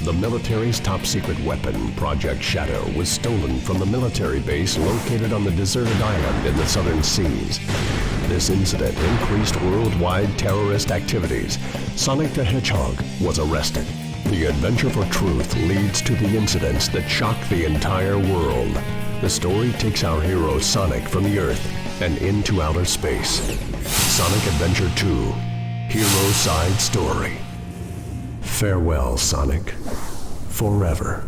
The military's top-secret weapon, Project Shadow, was stolen from the military base located on the deserted island in the southern seas. This incident increased worldwide terrorist activities. Sonic the Hedgehog was arrested. The adventure for truth leads to the incidents that shock the entire world. The story takes our hero Sonic from the Earth and into outer space. Sonic Adventure 2, Hero Side Story. Farewell, Sonic. Forever.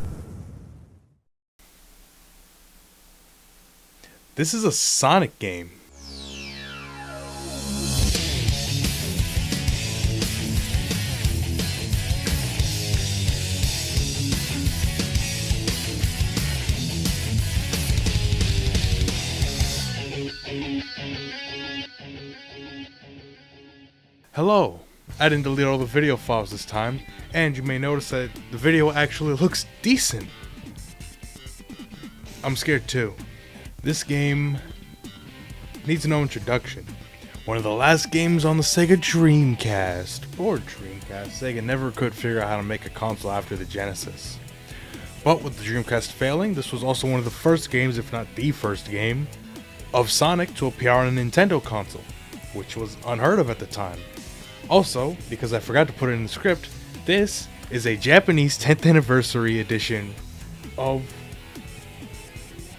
This is a Sonic game. Hello. I didn't delete all the video files this time, and you may notice that the video actually looks decent. I'm scared too. This game needs no introduction. One of the last games on the Sega Dreamcast. Sega never could figure out how to make a console after the Genesis. But with the Dreamcast failing, this was also one of the first games, if not the first game, of Sonic to appear on a Nintendo console, which was unheard of at the time. Also, because I forgot to put it in the script, this is a Japanese 10th anniversary edition of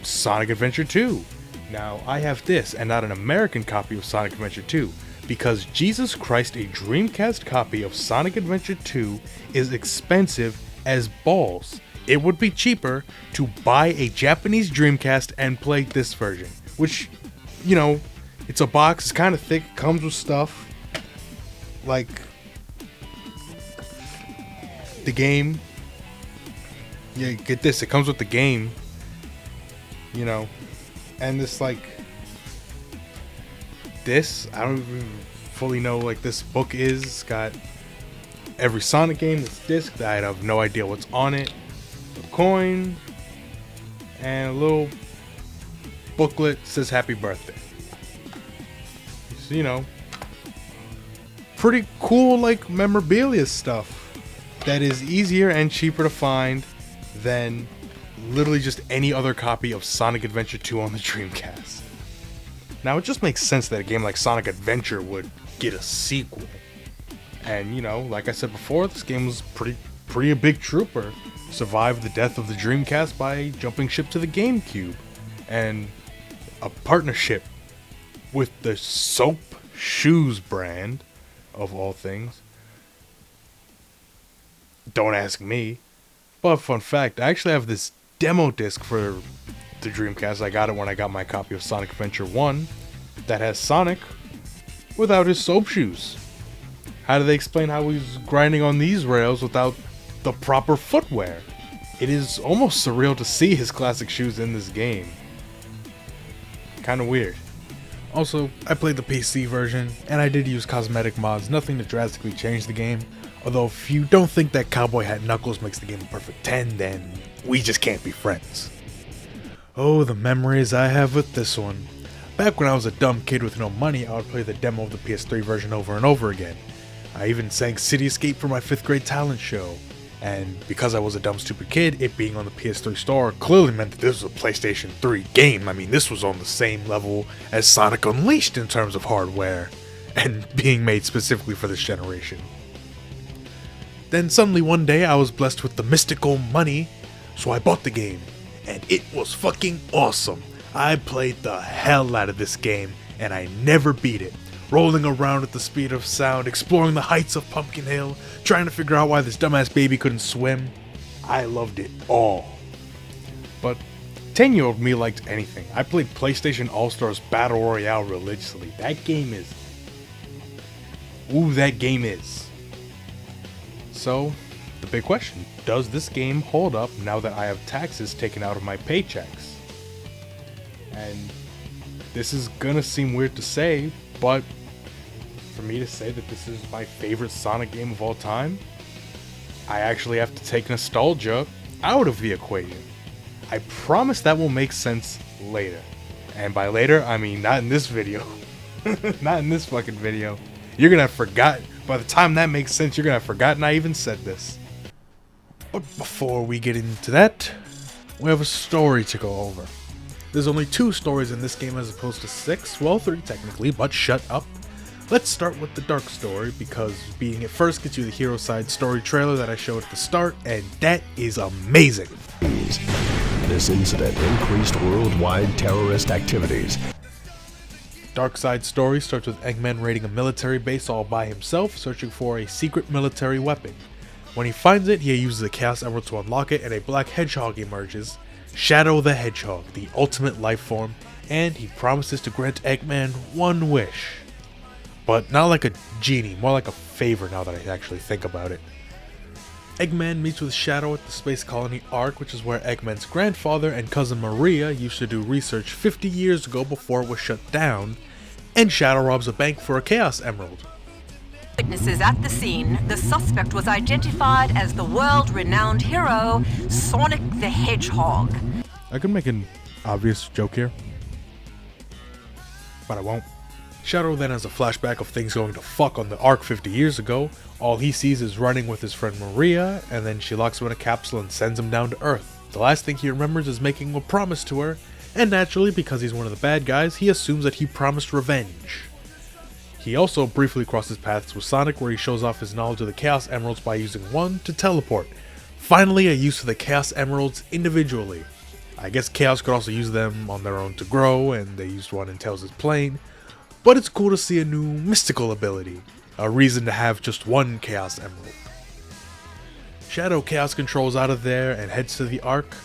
Sonic Adventure 2. Now, I have this and not an American copy of Sonic Adventure 2, because Jesus Christ, a Dreamcast copy of Sonic Adventure 2 is expensive as balls. It would be cheaper to buy a Japanese Dreamcast and play this version, which, you know, it's a box, it's kind of thick, comes with stuff. Like the game, yeah, get this, it comes with the game, you know, and this, like, this, I don't even fully know, like, this book is, it's got every Sonic game, this disc that I have no idea what's on it, a coin, and a little booklet that says happy birthday. So, you know, pretty cool, like, memorabilia stuff that is easier and cheaper to find than literally just any other copy of Sonic Adventure 2 on the Dreamcast. Now, it just makes sense that a game like Sonic Adventure would get a sequel. And, you know, like I said before, this game was pretty a big trooper. Survived the death of the Dreamcast by jumping ship to the GameCube. And a partnership with the Soap Shoes brand, of all things. Don't ask me. But fun fact, I actually have this demo disc for the Dreamcast. I got it when I got my copy of Sonic Adventure 1 that has Sonic without his soap shoes. How do they explain how he's grinding on these rails without the proper footwear? It is almost surreal to see his classic shoes in this game. Kinda weird. Also, I played the PC version, and I did use cosmetic mods, nothing to drastically change the game. Although if you don't think that Cowboy Hat Knuckles makes the game a perfect 10, then we just can't be friends. Oh, the memories I have with this one. Back when I was a dumb kid with no money, I would play the demo of the PS3 version over and over again. I even sang City Escape for my 5th grade talent show. And because I was a dumb stupid kid, it being on the PS3 store clearly meant that this was a PlayStation 3 game. I mean, this was on the same level as Sonic Unleashed in terms of hardware, and being made specifically for this generation. Then suddenly one day I was blessed with the mystical money, so I bought the game, and it was fucking awesome. I played the hell out of this game, and I never beat it. Rolling around at the speed of sound, exploring the heights of Pumpkin Hill, trying to figure out why this dumbass baby couldn't swim. I loved it all. But 10-year-old me liked anything. I played PlayStation All-Stars Battle Royale religiously. That game is... Ooh, that game is. So, the big question, does this game hold up now that I have taxes taken out of my paychecks? And this is gonna seem weird to say, but for me to say that this is my favorite Sonic game of all time, I actually have to take nostalgia out of the equation. I promise that will make sense later. And by later, I mean not in this video. Not in this fucking video. You're gonna have forgotten. By the time that makes sense, you're gonna have forgotten I even said this. But before we get into that, we have a story to go over. There's only 2 stories in this game as opposed to 6, well 3 technically, but shut up. Let's start with the dark story, because being it first gets you the hero side story trailer that I showed at the start, and that is amazing. This incident increased worldwide terrorist activities. Dark side story starts with Eggman raiding a military base all by himself, searching for a secret military weapon. When he finds it, he uses a Chaos Emerald to unlock it, and a black hedgehog emerges. Shadow the Hedgehog, the ultimate life form, and he promises to grant Eggman one wish. But not like a genie, more like a favor now that I actually think about it. Eggman meets with Shadow at the space colony Ark, which is where Eggman's grandfather and cousin Maria used to do research 50 years ago before it was shut down, and Shadow robs a bank for a Chaos Emerald. Witnesses at the scene, the suspect was identified as the world-renowned hero, Sonic the Hedgehog. I could make an obvious joke here, but I won't. Shadow then has a flashback of things going to fuck on the Ark 50 years ago. All he sees is running with his friend Maria, and then she locks him in a capsule and sends him down to Earth. The last thing he remembers is making a promise to her, and naturally, because he's one of the bad guys, he assumes that he promised revenge. He also briefly crosses paths with Sonic, where he shows off his knowledge of the Chaos Emeralds by using one to teleport. Finally, a use of the Chaos Emeralds individually. I guess Chaos could also use them on their own to grow, and they used one in Tails' plane. But it's cool to see a new mystical ability, a reason to have just one Chaos Emerald. Shadow Chaos controls out of there and heads to the Ark,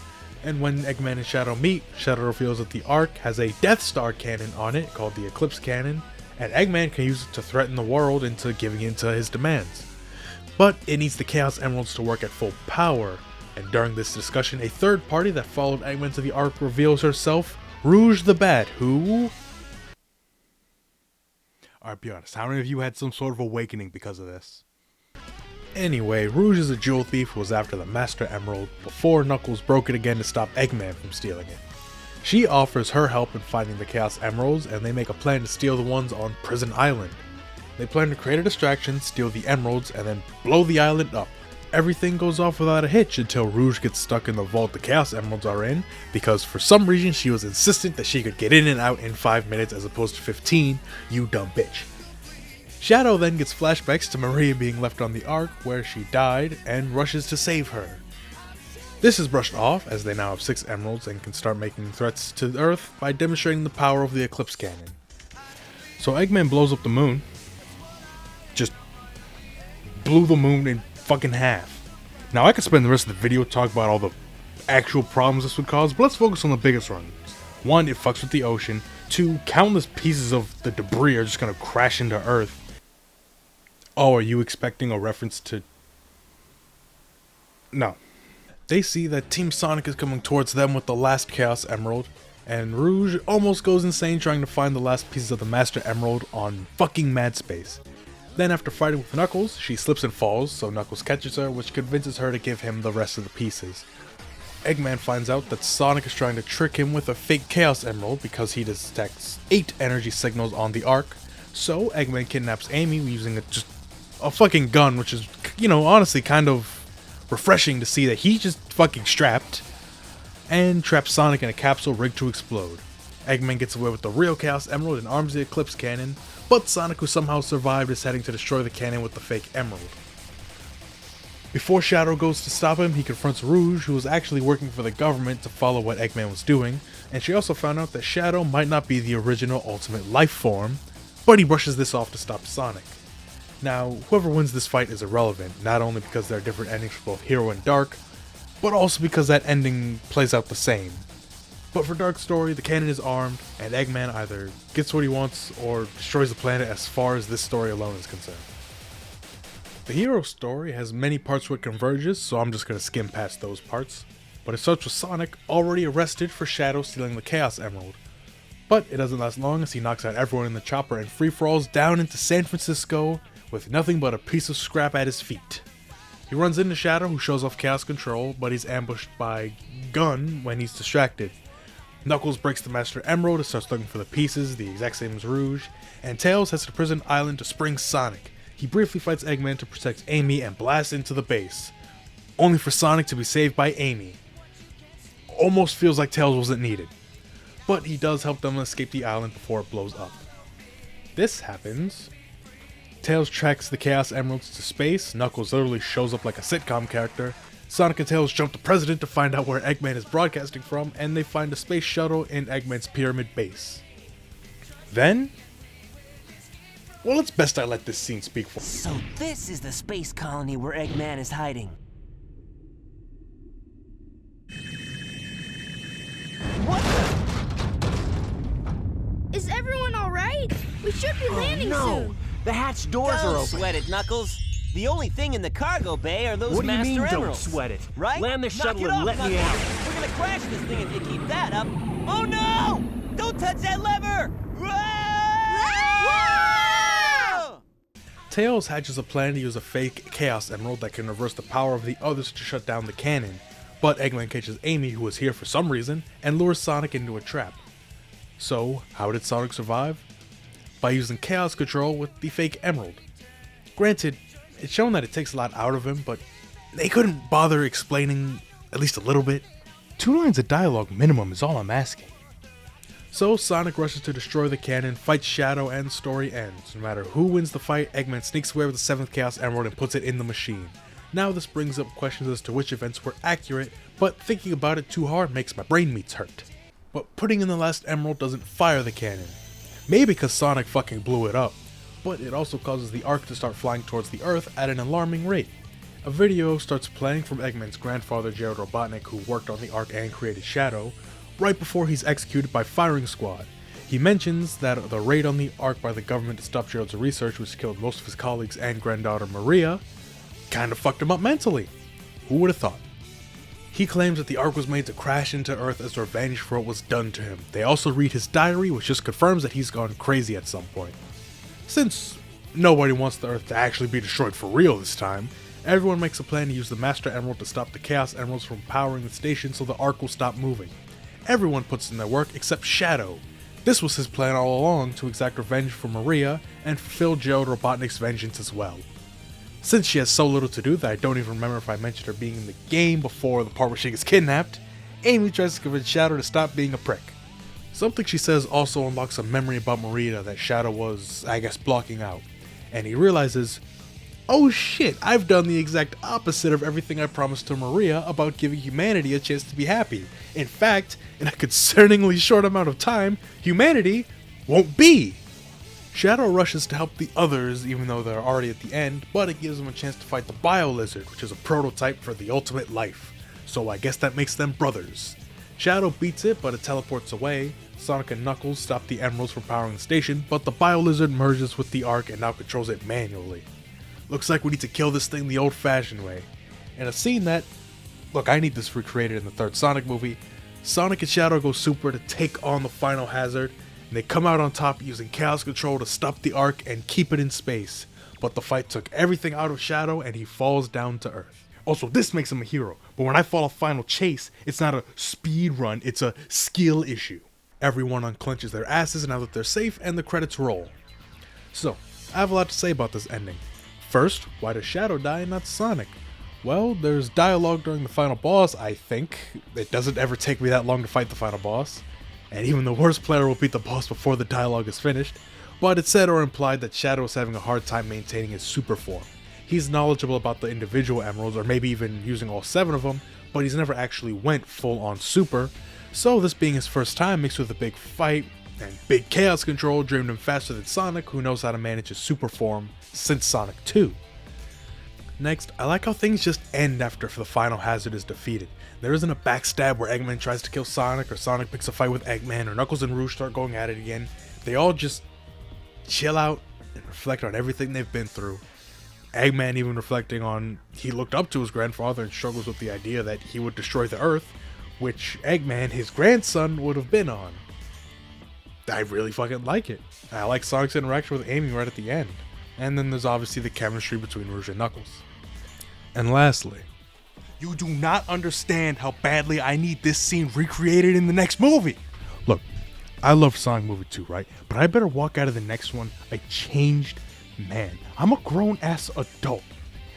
and when Eggman and Shadow meet, Shadow reveals that the Ark has a Death Star cannon on it called the Eclipse Cannon, and Eggman can use it to threaten the world into giving in to his demands. But it needs the Chaos Emeralds to work at full power, and during this discussion, a third party that followed Eggman to the Ark reveals herself, Rouge the Bat, who... Alright, be honest, how many of you had some sort of awakening because of this? Anyway, Rouge is a jewel thief who was after the Master Emerald before Knuckles broke it again to stop Eggman from stealing it. She offers her help in finding the Chaos Emeralds, and they make a plan to steal the ones on Prison Island. They plan to create a distraction, steal the emeralds, and then blow the island up. Everything goes off without a hitch until Rouge gets stuck in the vault the Chaos Emeralds are in, because for some reason she was insistent that she could get in and out in 5 minutes as opposed to 15, you dumb bitch. Shadow then gets flashbacks to Maria being left on the Ark where she died and rushes to save her. This is brushed off as they now have 6 emeralds and can start making threats to Earth by demonstrating the power of the Eclipse Cannon. So Eggman blows up the moon. Just blew the moon in fucking half. Now I could spend the rest of the video talking about all the actual problems this would cause, but let's focus on the biggest ones. 1, it fucks with the ocean. 2, countless pieces of the debris are just gonna crash into Earth. Oh, are you expecting a reference to... No. They see that Team Sonic is coming towards them with the last Chaos Emerald, and Rouge almost goes insane trying to find the last pieces of the Master Emerald on fucking mad space. Then after fighting with Knuckles, she slips and falls, so Knuckles catches her, which convinces her to give him the rest of the pieces. Eggman finds out that Sonic is trying to trick him with a fake Chaos Emerald because he detects 8 energy signals on the Ark, so Eggman kidnaps Amy using just a fucking gun, which is, you know, honestly kind of refreshing to see that he's just fucking strapped, and traps Sonic in a capsule rigged to explode. Eggman gets away with the real Chaos Emerald and arms the Eclipse Cannon, but Sonic, who somehow survived, is heading to destroy the cannon with the fake emerald. Before Shadow goes to stop him, he confronts Rouge, who was actually working for the government to follow what Eggman was doing, and she also found out that Shadow might not be the original Ultimate Life Form, but he brushes this off to stop Sonic. Now, whoever wins this fight is irrelevant, not only because there are different endings for both Hero and Dark, but also because that ending plays out the same. But for Dark Story, the cannon is armed, and Eggman either gets what he wants or destroys the planet as far as this story alone is concerned. The Hero story has many parts where it converges, so I'm just going to skim past those parts. But it starts with Sonic already arrested for Shadow stealing the Chaos Emerald. But it doesn't last long as he knocks out everyone in the chopper and free-falls down into San Francisco with nothing but a piece of scrap at his feet. He runs into Shadow, who shows off Chaos Control, but he's ambushed by Gun when he's distracted. Knuckles breaks the Master Emerald and starts looking for the pieces, the exact same as Rouge, and Tails heads to Prison Island to spring Sonic. He briefly fights Eggman to protect Amy and blasts into the base. only for Sonic to be saved by Amy. Almost feels like Tails wasn't needed, but he does help them escape the island before it blows up. This happens. Tails tracks the Chaos Emeralds to space, Knuckles literally shows up like a sitcom character, Sonic and Tails jump the president to find out where Eggman is broadcasting from, and they find a space shuttle in Eggman's pyramid base. Then, well, it's best I let this scene speak for me. So this is the space colony where Eggman is hiding. What the? Is everyone alright? We should be landing soon. The hatch doors are open. Don't sweat it, Knuckles. The only thing in the cargo bay are those What do you Master mean, Emeralds. don't sweat it? Right? Land the Knock shuttle it and off, let me Knuckles. out. We're gonna crash this thing if you keep that up. Oh no! Don't touch that lever! Whoa! Tails hatches a plan to use a fake Chaos Emerald that can reverse the power of the others to shut down the cannon, but Eggman catches Amy, who is here for some reason, and lures Sonic into a trap. So, how did Sonic survive? By using Chaos Control with the fake Emerald. Granted, it's shown that it takes a lot out of him, but they couldn't bother explaining at least a little bit. 2 lines of dialogue minimum is all I'm asking. So Sonic rushes to destroy the cannon, fights Shadow, and the story ends. No matter who wins the fight, Eggman sneaks away with the 7th Chaos Emerald and puts it in the machine. Now this brings up questions as to which events were accurate, but thinking about it too hard makes my brain meats hurt. But putting in the last emerald doesn't fire the cannon. Maybe because Sonic fucking blew it up, but it also causes the Ark to start flying towards the Earth at an alarming rate. A video starts playing from Eggman's grandfather Gerald Robotnik, who worked on the Ark and created Shadow, right before he's executed by firing squad. He mentions that the raid on the Ark by the government to stop Gerald's research, which killed most of his colleagues and granddaughter Maria, kinda fucked him up mentally. Who would have thought? He claims that the Ark was made to crash into Earth as revenge for what was done to him. They also read his diary, which just confirms that he's gone crazy at some point. Since nobody wants the Earth to actually be destroyed for real this time, everyone makes a plan to use the Master Emerald to stop the Chaos Emeralds from powering the station so the Ark will stop moving. Everyone puts in their work except Shadow. This was his plan all along, to exact revenge for Maria and fulfill Gerald Robotnik's vengeance as well. Since she has so little to do that I don't even remember if I mentioned her being in the game before the part where she gets kidnapped, Amy tries to convince Shadow to stop being a prick. Something she says also unlocks a memory about Maria that Shadow was, I guess, blocking out. And he realizes, oh shit, I've done the exact opposite of everything I promised to Maria about giving humanity a chance to be happy. In fact, in a concerningly short amount of time, humanity won't be. Shadow rushes to help the others even though they're already at the end, but it gives them a chance to fight the Bio Lizard, which is a prototype for the ultimate life. So I guess that makes them brothers. Shadow beats it, but it teleports away. Sonic and Knuckles stop the emeralds from powering the station, but the Bio Lizard merges with the Ark and now controls it manually. Looks like we need to kill this thing the old-fashioned way. In a scene that, look, I need this recreated in the 3rd Sonic movie, Sonic and Shadow go super to take on the final hazard, and they come out on top using Chaos Control to stop the Ark and keep it in space. But the fight took everything out of Shadow and he falls down to Earth. Also, this makes him a hero, but when I fall off Final Chase, it's not a speed run, it's a skill issue. Everyone unclenches their asses now that they're safe, and the credits roll. So, I have a lot to say about this ending. First, why does Shadow die and not Sonic? Well, there's dialogue during the final boss, I think. It doesn't ever take me that long to fight the final boss. And even the worst player will beat the boss before the dialogue is finished. But it's said or implied that Shadow is having a hard time maintaining his super form. He's knowledgeable about the individual emeralds, or maybe even using all 7 of them, but he's never actually went full on super. So this being his first time mixed with a big fight and big chaos control dreamed him faster than Sonic, who knows how to manage his super form since Sonic 2. Next, I like how things just end after the final hazard is defeated. There isn't a backstab where Eggman tries to kill Sonic, or Sonic picks a fight with Eggman, or Knuckles and Rouge start going at it again. They all just chill out and reflect on everything they've been through. Eggman even reflecting on he looked up to his grandfather and struggles with the idea that he would destroy the Earth, which Eggman, his grandson, would have been on. I really fucking like it. I like Sonic's interaction with Amy right at the end. And then there's obviously the chemistry between Rouge and Knuckles. And lastly, you do not understand how badly I need this scene recreated in the next movie. Look, I love Sonic Movie 2, right? But I better walk out of the next one a changed man. I'm a grown-ass adult.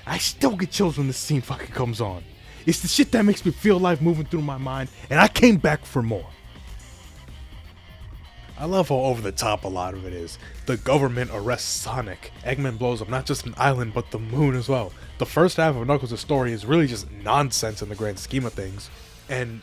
I still get chills when this scene fucking comes on. It's the shit that makes me feel life moving through my mind, and I came back for more. I love how over the top a lot of it is. The government arrests Sonic. Eggman blows up not just an island, but the moon as well. The first half of Knuckles' story is really just nonsense in the grand scheme of things. And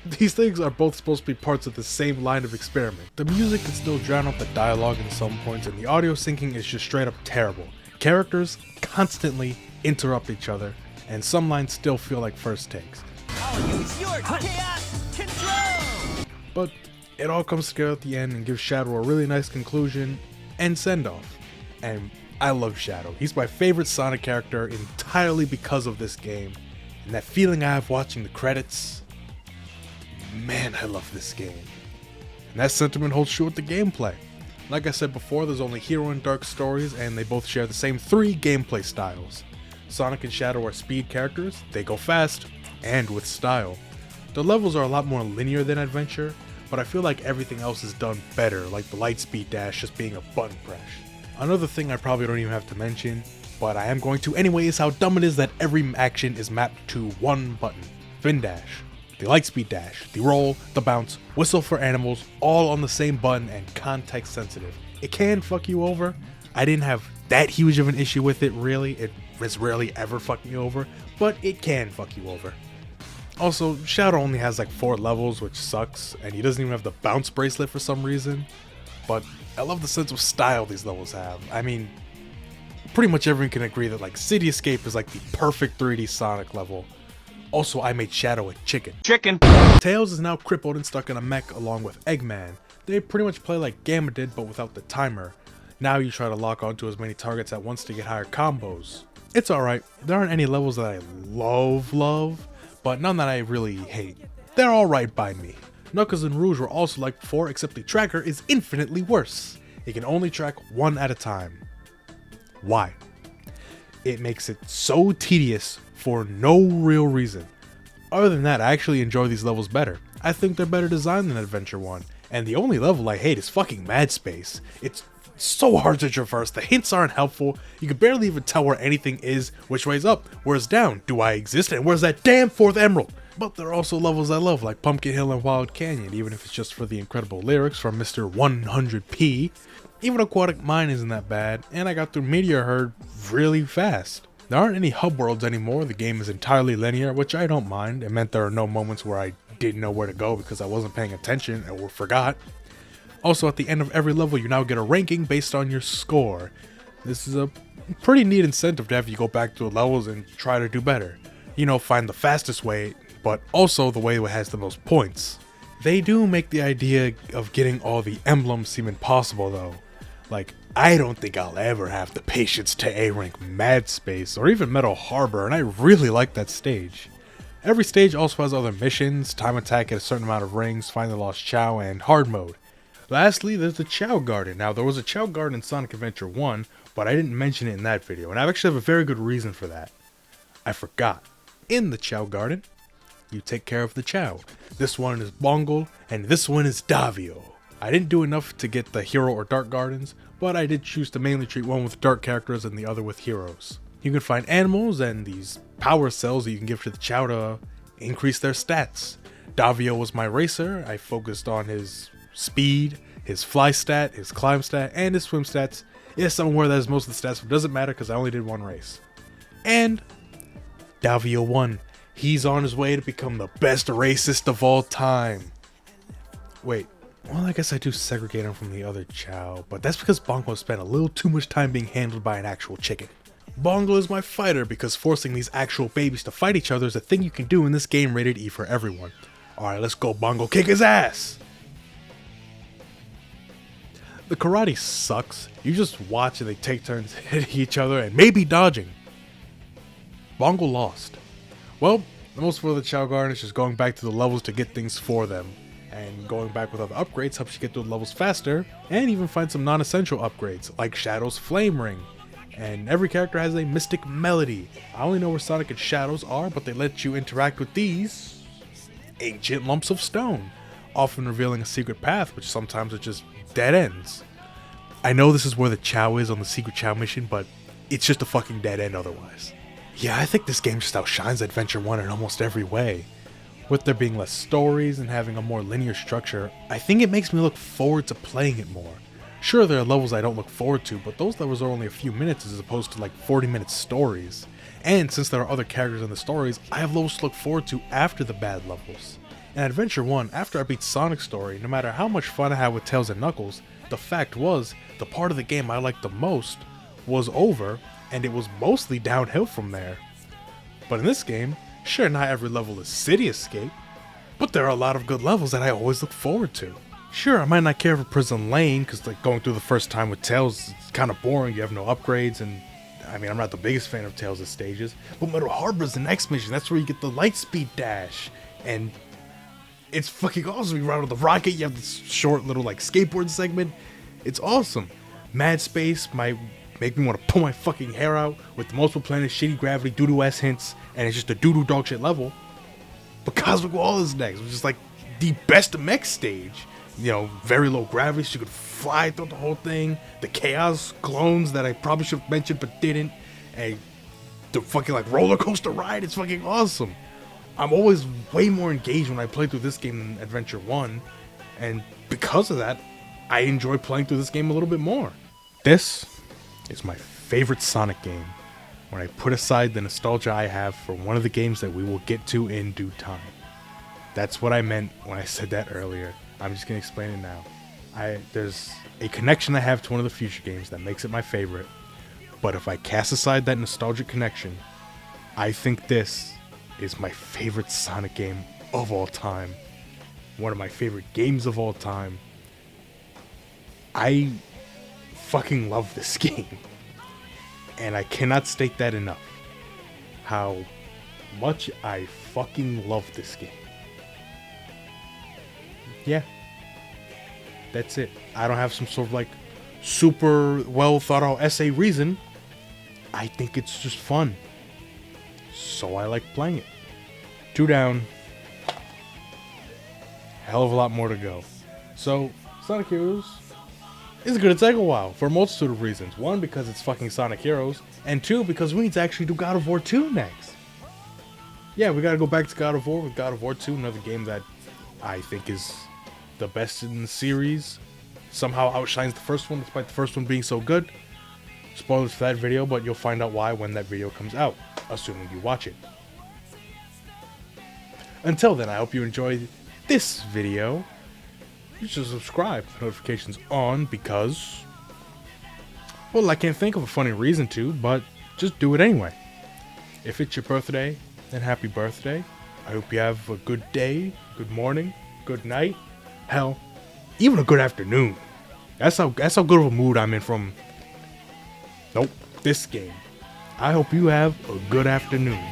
these things are both supposed to be parts of the same line of experiment. The music can still drown out the dialogue in some points, and the audio syncing is just straight up terrible. Characters constantly interrupt each other, and some lines still feel like first takes. I'll use your chaos control! But it all comes together at the end and gives Shadow a really nice conclusion and send-off. And I love Shadow. He's my favorite Sonic character entirely because of this game. And that feeling I have watching the credits, man, I love this game. And that sentiment holds true with the gameplay. Like I said before, there's only Hero and Dark stories, and they both share the same 3 gameplay styles. Sonic and Shadow are speed characters, they go fast, and with style. The levels are a lot more linear than adventure, but I feel like everything else is done better, like the Lightspeed dash just being a button press. Another thing I probably don't even have to mention, but I am going to anyway, is how dumb it is that every action is mapped to one button. Fin dash, the Lightspeed dash, the roll, the bounce, whistle for animals, all on the same button and context sensitive. It can fuck you over. I didn't have that huge of an issue with it really, it has rarely ever fucked me over, but it can fuck you over. Also, Shadow only has like 4 levels, which sucks, and he doesn't even have the bounce bracelet for some reason, but I love the sense of style these levels have. I mean, pretty much everyone can agree that like City Escape is like the perfect 3D Sonic level. Also, I made Shadow a chicken. Tails is now crippled and stuck in a mech along with Eggman. They pretty much play like Gamma did, but without the timer. Now you try to lock onto as many targets at once to get higher combos. It's alright, there aren't any levels that I love, but none that I really hate. They're alright by me. Knuckles and Rouge were also like before, except the tracker is infinitely worse. It can only track 1 at a time. Why? It makes it so tedious for no real reason. Other than that, I actually enjoy these levels better. I think they're better designed than Adventure 1, and the only level I hate is fucking Mad Space. It's so hard to traverse, the hints aren't helpful, you can barely even tell where anything is, which way's up, where's down, do I exist, and where's that damn 4th emerald? But there are also levels I love, like Pumpkin Hill and Wild Canyon, even if it's just for the incredible lyrics from Mr. 100p. Even Aquatic Mine isn't that bad, and I got through Meteor Herd really fast. There aren't any hub worlds anymore, the game is entirely linear, which I don't mind. It meant there are no moments where I didn't know where to go because I wasn't paying attention or forgot. Also, at the end of every level, you now get a ranking based on your score. This is a pretty neat incentive to have you go back to the levels and try to do better. You know, find the fastest way, but also the way that has the most points. They do make the idea of getting all the emblems seem impossible though. Like, I don't think I'll ever have the patience to A-rank Mad Space or even Metal Harbor, and I really like that stage. Every stage also has other missions, time attack at a certain amount of rings, find the lost Chow, and hard mode. Lastly, there's the Chow Garden. Now, there was a Chow Garden in Sonic Adventure 1, but I didn't mention it in that video, and I actually have a very good reason for that. I forgot. In the Chow Garden, you take care of the Chow. This one is Bongle, and this one is Davio. I didn't do enough to get the Hero or Dark Gardens, but I did choose to mainly treat one with Dark characters and the other with Heroes. You can find animals and these power cells that you can give to the Chow to increase their stats. Davio was my racer. I focused on his speed, his fly stat, his climb stat, and his swim stats. Yes, I'm aware that is most of the stats, but it doesn't matter because I only did one race. And Davio won. He's on his way to become the best racist of all time. Wait, well, I guess I do segregate him from the other Chow, but that's because Bongo spent a little too much time being handled by an actual chicken. Bongo is my fighter because forcing these actual babies to fight each other is a thing you can do in this game rated E for everyone. Alright, let's go Bongo, kick his ass! The karate sucks. You just watch and they take turns hitting each other and maybe dodging. Bongo lost. Well, the most for the Chow Garden is just going back to the levels to get things for them. And going back with other upgrades helps you get through the levels faster, and even find some non-essential upgrades, like Shadow's Flame Ring. And every character has a mystic melody. I only know where Sonic and Shadows are, but they let you interact with these ancient lumps of stone, often revealing a secret path, which sometimes are just dead ends. I know this is where the Chow is on the secret Chow mission, but it's just a fucking dead end otherwise. Yeah, I think this game just outshines Adventure 1 in almost every way. With there being less stories and having a more linear structure, I think it makes me look forward to playing it more. Sure, there are levels I don't look forward to, but those levels are only a few minutes as opposed to like 40-minute stories. And since there are other characters in the stories, I have levels to look forward to after the bad levels. In Adventure 1, after I beat Sonic's story, no matter how much fun I had with Tails and Knuckles, the fact was, the part of the game I liked the most was over, and it was mostly downhill from there. But in this game, sure, not every level is City Escape, but there are a lot of good levels that I always look forward to. Sure, I might not care for Prison Lane, because like going through the first time with Tails, it's kind of boring, you have no upgrades, and I mean, I'm not the biggest fan of Tails' stages, but Metal Harbor's the next mission, that's where you get the Lightspeed Dash, and it's fucking awesome. You ride with the rocket, you have this short little like skateboard segment, it's awesome. Mad Space might make me want to pull my fucking hair out with the multiple planets, shitty gravity, doo-doo ass hints, and it's just a doo-doo dog shit level. But Cosmic Wall is next, which is like the best mech stage. You know, very low gravity, so you could fly through the whole thing. The Chaos clones that I probably should have mentioned but didn't. And the fucking like roller coaster ride, it's fucking awesome. I'm always way more engaged when I play through this game than Adventure 1. And because of that, I enjoy playing through this game a little bit more. This is my favorite Sonic game. When I put aside the nostalgia I have for one of the games that we will get to in due time. That's what I meant when I said that earlier. I'm just going to explain it now. There's a connection I have to one of the future games that makes it my favorite. But if I cast aside that nostalgic connection, I think this is my favorite Sonic game of all time. One of my favorite games of all time. I fucking love this game. And I cannot state that enough. How much I fucking love this game. Yeah. That's it. I don't have some sort of like super well thought out essay reason. I think it's just fun. So I like playing it. 2 down. Hell of a lot more to go. So, Sonic Heroes is gonna take a while for a multitude of reasons. 1, because it's fucking Sonic Heroes, and 2, because we need to actually do God of War 2 next. Yeah, we gotta go back to God of War with God of War 2, another game that I think is the best in the series. Somehow outshines the first one, despite the first one being so good. Spoilers for that video, but you'll find out why when that video comes out, assuming you watch it. Until then, I hope you enjoyed this video. You should subscribe with notifications on because, well, I can't think of a funny reason to, but just do it anyway. If it's your birthday, then happy birthday. I hope you have a good day, good morning, good night, hell, even a good afternoon. That's how good of a mood I'm in from, this game. I hope you have a good afternoon.